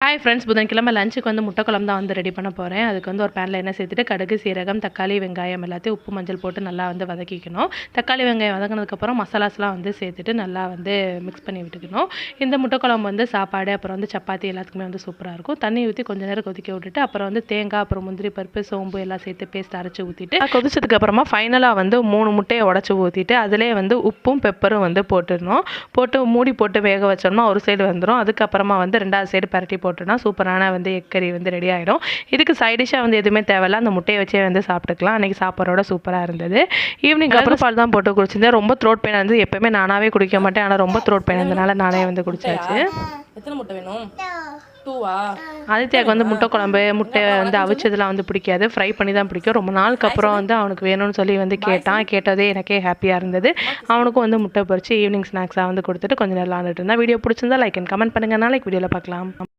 Hi friends, புதன்கிழமை லஞ்சுக்கு வந்து முட்டை குழம்பு தான் வந்து ரெடி பண்ண போகிறேன். அதுக்கு வந்து ஒரு பேனில் எண்ணெய் சேர்த்துட்டு கடுகு, சீரகம், தக்காளி, வெங்காயம் எல்லாத்தையும் உப்பு, மஞ்சள் போட்டு நல்லா வந்து வதக்கிக்கணும். தக்காளி, வெங்காயம் வதங்கினதுக்கப்புறம் மசாலாஸ்லாம் வந்து சேர்த்துட்டு நல்லா வந்து மிக்ஸ் பண்ணி விட்டுக்கணும். இந்த முட்டை குழம்பு வந்து சாப்பாடு, அப்புறம் வந்து சப்பாத்தி எல்லாத்துக்குமே வந்து சூப்பராக இருக்கும். தண்ணி ஊற்றி கொஞ்சம் நேரம் கொதிக்க விட்டுட்டு அப்புறம் வந்து தேங்காய், அப்புறம் முந்திரி பருப்பு, சோம்பு எல்லாம் சேர்த்து பேஸ்ட் அரைச்சி ஊற்றிட்டு கொதிச்சதுக்கப்புறமா ஃபைனலாக வந்து 3 முட்டையை உடச்சி ஊற்றிட்டு அதிலே வந்து உப்பும் பெப்பரும் வந்து போட்டுடணும். போட்டு மூடி போட்டு வேக வச்சோம்னா ஒரு சைடு வந்துடும். அதுக்கப்புறமா வந்து 2வது சைடு பரட்டி போட்டோன்னா சூப்பரான வந்து எக் கறி வந்து ரெடி ஆகிடும். இதுக்கு சைடிஷாக வந்து எதுவுமே தேவையில்ல, அந்த முட்டையை வச்சே வந்து சாப்பிட்டுக்கலாம். அன்றைக்கி சாப்பாடோட சூப்பராக இருந்தது. ஈவினிங் அப்புறம் பால் தான் போட்டு குடிச்சிருந்தேன். ரொம்ப த்ரோட் பெயின் வந்து எப்போயுமே நானாகவே குடிக்க மாட்டேன், ஆனால் ரொம்ப த்ரோட் பெயின் இருந்தனால நானே வந்து குடிச்சாச்சு. எத்தனை முட்டை வேணும்? 2வா? ஆதித்யாவுக்கு வந்து முட்டை குழம்பு, முட்டை வந்து அவிச்சதெல்லாம் வந்து பிடிக்காது, ஃப்ரை பண்ணி தான் பிடிக்கும். ரொம்ப நாளுக்கு அப்புறம் வந்து அவனுக்கு வேணும்னு சொல்லி வந்து கேட்டதே எனக்கே ஹாப்பியாக இருந்தது. அவனுக்கும் வந்து முட்டை பொரிச்சு ஈவினிங் ஸ்நாக்ஸாக வந்து கொடுத்துட்டு கொஞ்சம் நேரம் விளாண்டுட்டு இருந்தான். வீடியோ பிடிச்சிருந்தா லைக் அண்ட் கமெண்ட் பண்ணுங்கள். நாளைக்கு வீடியோவில் பார்க்கலாம்.